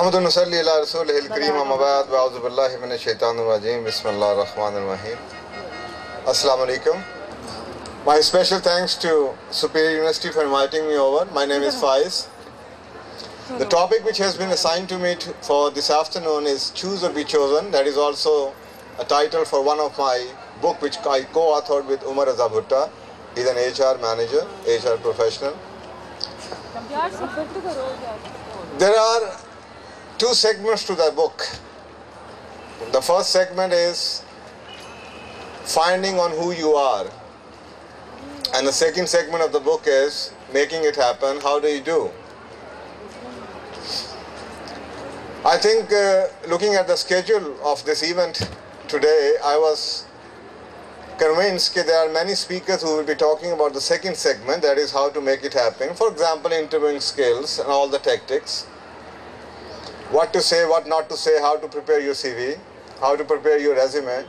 नहमदु नसल्ली अला रसूलिहिल करीम अम्मा बाद व अऊज़ु बिल्लाहि मिनश शैतानिर रजीम बिस्मिल्लाहिर रहमानिर रहीम. Assalamu alaikum. My special thanks to Superior University for inviting me over. My name is Faiez. The topic which has been assigned to me for this afternoon is Choose or Be Chosen. That is also a title for one of my book which I co-authored with Umar Raza Bhutta. He's an HR manager, HR professional. There are two segments to the book. The first segment is finding on who you are. And the second segment of the book is making it happen. How do you do? I think looking at the schedule of this event today, I was convinced that there are many speakers who will be talking about the second segment, that is how to make it happen. For example, interviewing skills and all the tactics. What to say, what not to say, how to prepare your CV, how to prepare your resume.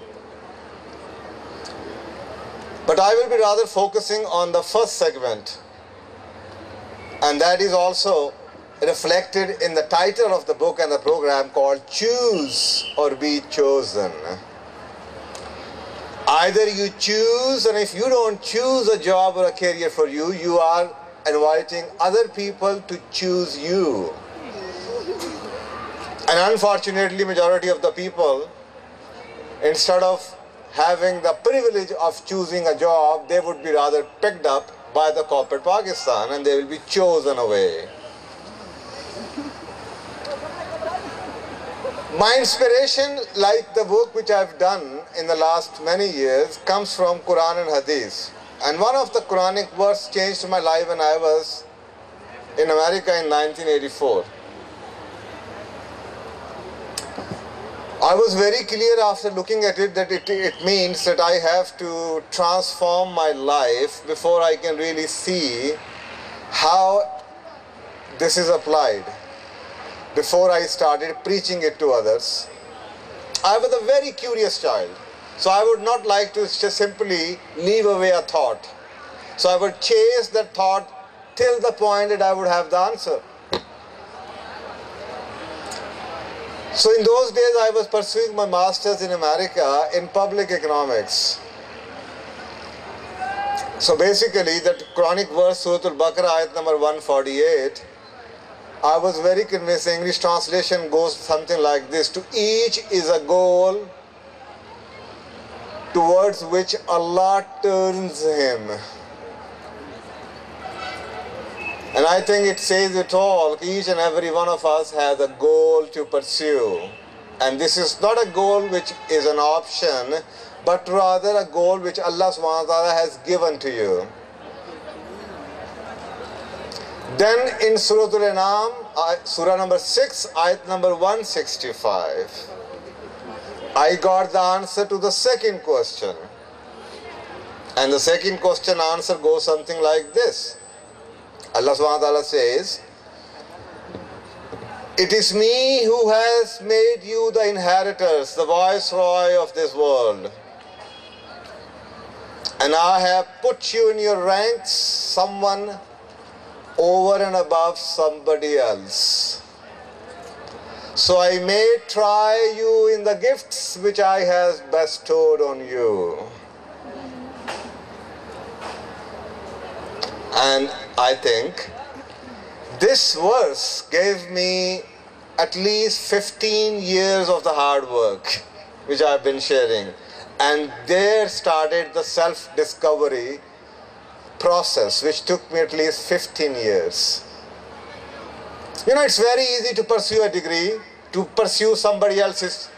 But I will be rather focusing on the first segment, and that is also reflected in the title of the book and the program called Choose or Be Chosen. Either you choose, and if you don't choose a job or a career for you, you are inviting other people to choose you. And unfortunately, majority of the people, instead of having the privilege of choosing a job, they would be rather picked up by the corporate Pakistan and they will be chosen away. My inspiration, like the work which I've done in the last many years, comes from Quran and Hadith. And one of the Quranic verses changed my life when I was in America in 1984. I was very clear after looking at it that it means that I have to transform my life before I can really see how this is applied, before I started preaching it to others. I was a very curious child, so I would not like to just simply leave away a thought. So I would chase that thought till the point that I would have the answer. So in those days I was pursuing my master's in America in public economics. So basically that Quranic verse Surah Al-Baqarah ayat number 148, I was very convinced. The English translation goes something like this: to each is a goal towards which Allah turns him. And I think it says it all. Each and every one of us has a goal to pursue. And this is not a goal which is an option, but rather a goal which Allah subhanahu wa ta'ala has given to you. Then in Surah Al-An'am, Surah number 6, ayat number 165, I got the answer to the second question. And the second question answer goes something like this. Allah subhanahu wa ta'ala says, "It is me who has made you the inheritors, the viceroy of this world. And I have put you in your ranks, someone over and above somebody else. So I may try you in the gifts which I have bestowed on you." And I think this verse gave me at least 15 years of the hard work which I've been sharing. And there started the self-discovery process which took me at least 15 years. You know, it's very easy to pursue a degree, to pursue somebody else's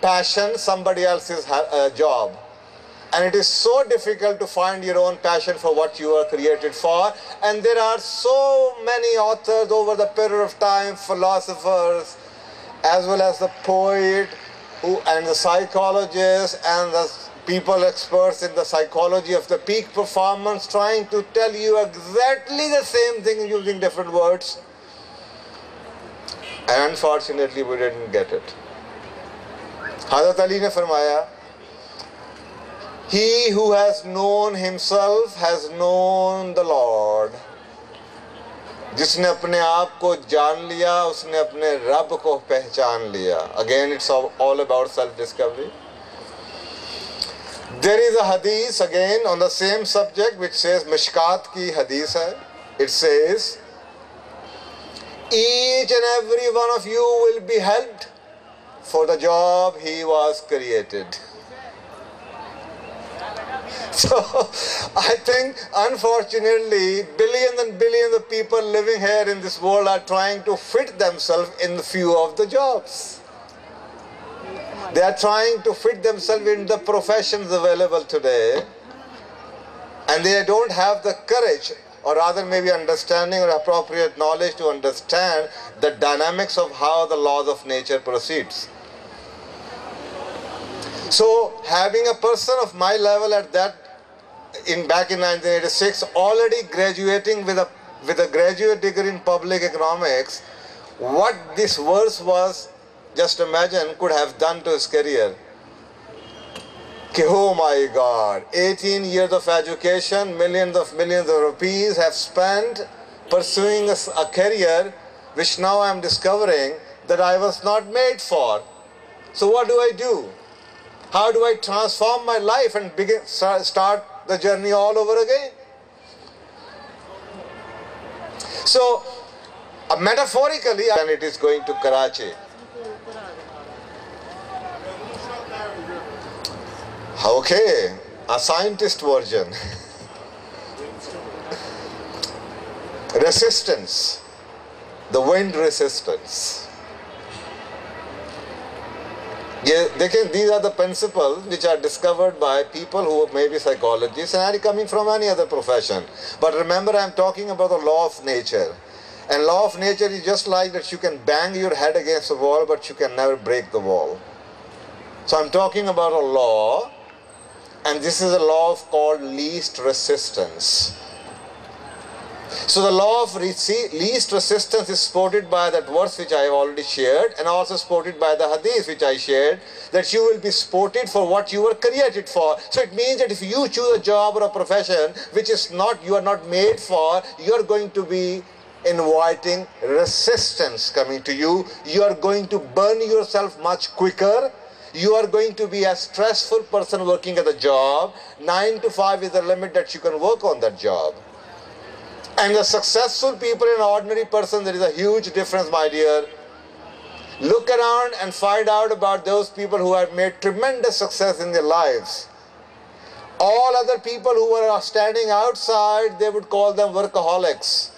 passion, somebody else's job. And it is so difficult to find your own passion for what you are created for. And there are so many authors over the period of time, philosophers, as well as the poet, and the psychologists, and the people experts in the psychology of the peak performance, trying to tell you exactly the same thing using different words. And unfortunately, we didn't get it. Hazrat Ali ne farmaya, "He who has known himself has known the Lord." जिसने अपने आप को जान लिया उसने अपने रब को पहचान लिया. Again, it's all about self-discovery. There is a hadith again on the same subject which says, Mishkat ki hadith hai. It says, each and every one of you will be helped for the job he was created. So, I think, unfortunately, billions and billions of people living here in this world are trying to fit themselves in the few of the jobs. They are trying to fit themselves in the professions available today, and they don't have the courage, or rather maybe understanding or appropriate knowledge to understand the dynamics of how the laws of nature proceeds. So, having a person of my level at that, back in 1986, already graduating with a graduate degree in public economics, what this verse was, just imagine, could have done to his career. Oh my God, 18 years of education, millions of rupees have spent pursuing a career which now I am discovering that I was not made for. So what do I do? How do I transform my life and start the journey all over again? So, metaphorically, and it is going to Karachi. Okay, a scientist version. Resistance, the wind resistance. Yeah, these are the principles which are discovered by people who may be psychologists and are coming from any other profession. But remember, I am talking about the law of nature. And law of nature is just like that you can bang your head against the wall, but you can never break the wall. So I'm talking about a law, and this is a law called least resistance. So the law of least resistance is supported by that verse which I have already shared, and also supported by the hadith which I shared, that you will be supported for what you were created for. So it means that if you choose a job or a profession which you are not made for, you are going to be inviting resistance coming to you. You are going to burn yourself much quicker. You are going to be a stressful person working at the job. 9 to 5 is the limit that you can work on that job. And the successful people and ordinary person, there is a huge difference, my dear. Look around and find out about those people who have made tremendous success in their lives. All other people who were standing outside, they would call them workaholics.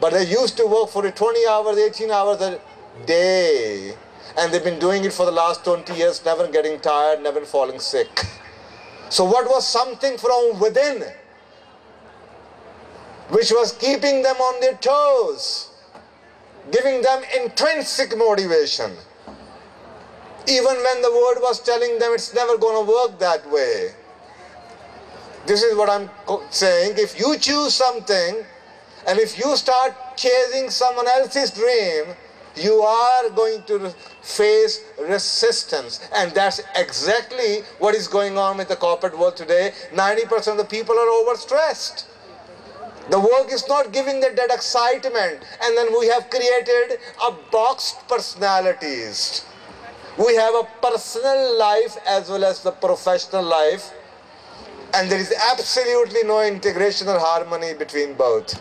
But they used to work for 20 hours, 18 hours a day. And they've been doing it for the last 20 years, never getting tired, never falling sick. So what was something from within which was keeping them on their toes, giving them intrinsic motivation, even when the world was telling them it's never going to work that way? This is what I'm saying. If you choose something, and if you start chasing someone else's dream, you are going to face resistance. And that's exactly what is going on with the corporate world today. 90% of the people are overstressed. The work is not giving them that excitement. And then we have created a boxed personalities. We have a personal life as well as the professional life. And there is absolutely no integration or harmony between both.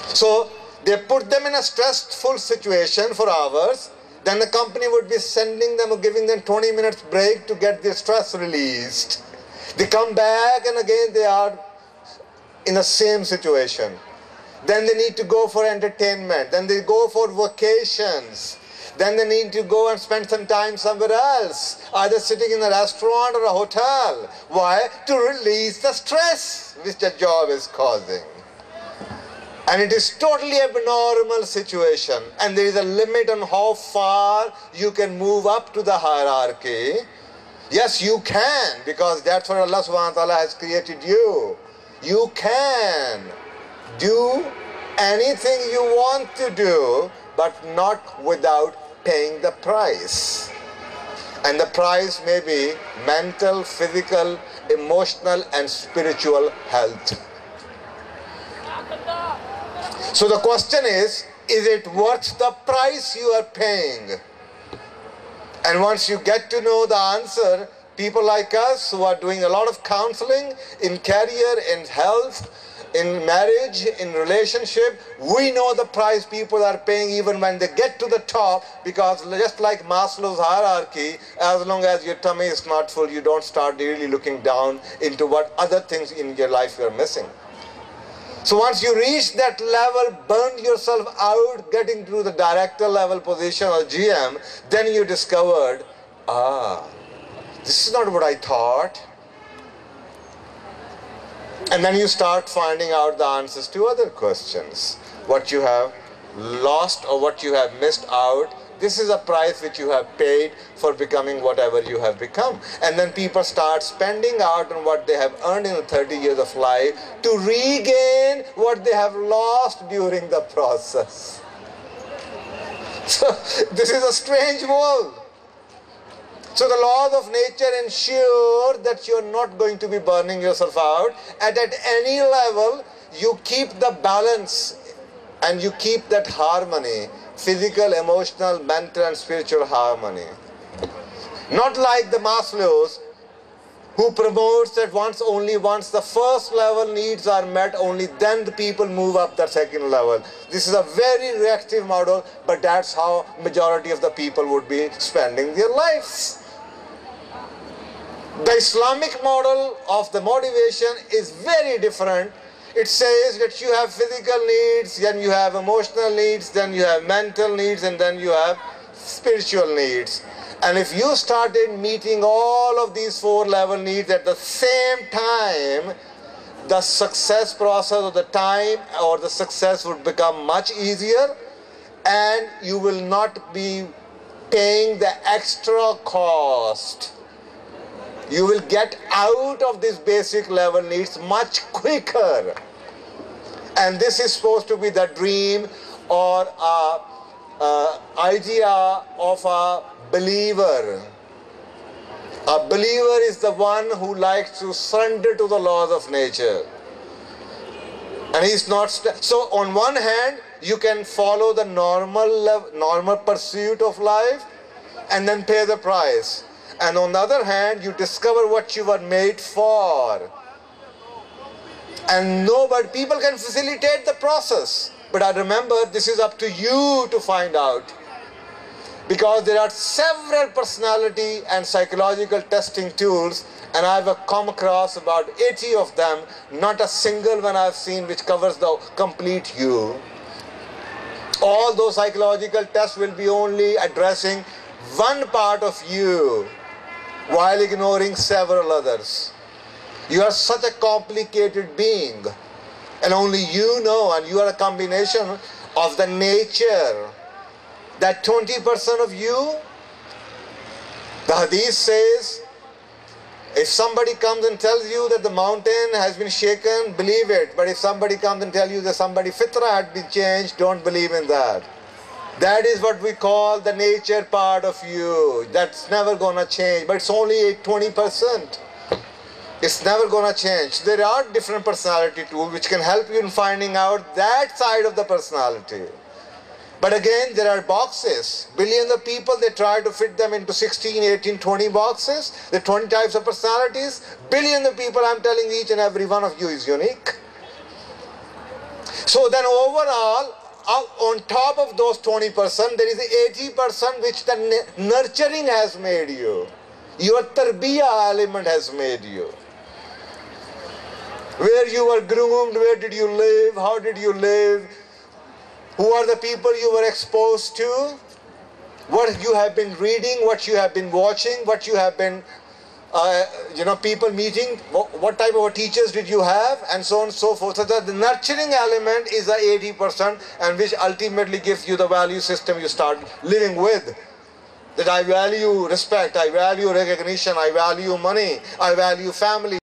So they put them in a stressful situation for hours. Then the company would be sending them or giving them 20 minutes break to get their stress released. They come back and again they are in the same situation. Then they need to go for entertainment. Then they go for vacations. Then they need to go and spend some time somewhere else, either sitting in a restaurant or a hotel. Why? To release the stress which the job is causing. And it is totally abnormal situation. And there is a limit on how far you can move up to the hierarchy. Yes, you can, because that's what Allah subhanahu wa ta'ala has created you. You can do anything you want to do, but not without paying the price. And the price may be mental, physical, emotional, and spiritual health. So the question is it worth the price you are paying? And once you get to know the answer, people like us who are doing a lot of counseling in career, in health, in marriage, in relationship, we know the price people are paying even when they get to the top, because just like Maslow's hierarchy, as long as your tummy is not full, you don't start really looking down into what other things in your life you're missing. So once you reach that level, burn yourself out, getting to the director level position or GM, then you discovered, this is not what I thought. And then you start finding out the answers to other questions. What you have lost or what you have missed out, this is a price which you have paid for becoming whatever you have become. And then people start spending out on what they have earned in the 30 years of life to regain what they have lost during the process. So this is a strange world. So the laws of nature ensure that you're not going to be burning yourself out, and at any level you keep the balance and you keep that harmony, physical, emotional, mental and spiritual harmony. Not like the Maslows, who promotes that only once the first level needs are met, only then the people move up the second level. This is a very reactive model, but that's how majority of the people would be spending their lives. The Islamic model of the motivation is very different. It says that you have physical needs, then you have emotional needs, then you have mental needs, and then you have spiritual needs. And if you started meeting all of these 4 level needs at the same time, the success process or the time or the success would become much easier, and you will not be paying the extra cost. You will get out of these basic level needs much quicker. And this is supposed to be the dream or idea of a believer. A believer is the one who likes to surrender to the laws of nature. And he's not... So on one hand, you can follow the normal pursuit of life and then pay the price. And on the other hand, you discover what you were made for. And people can facilitate the process. But I remember, this is up to you to find out. Because there are several personality and psychological testing tools, and I've come across about 80 of them, not a single one I've seen which covers the complete you. All those psychological tests will be only addressing one part of you, while ignoring several others. You are such a complicated being, and only you know, and you are a combination of the nature. That 20% of you, the hadith says, if somebody comes and tells you that the mountain has been shaken, believe it. But if somebody comes and tells you that somebody's fitrah had been changed, don't believe in that. That is what we call the nature part of you. That's never going to change, but it's only 20%. It's never going to change. There are different personality tools which can help you in finding out that side of the personality. But again, there are boxes. Billions of people, they try to fit them into 16, 18, 20 boxes. There are 20 types of personalities. Billions of people, I'm telling you, each and every one of you is unique. So then overall, on top of those 20%, there is 80% which the nurturing has made you. Your tarbiyah element has made you. Where you were groomed, where did you live, how did you live, who are the people you were exposed to, what you have been reading, what you have been watching, what you have been, people meeting, what type of teachers did you have, and so on and so forth. So that the nurturing element is the 80%, and which ultimately gives you the value system you start living with. That I value respect, I value recognition, I value money, I value family.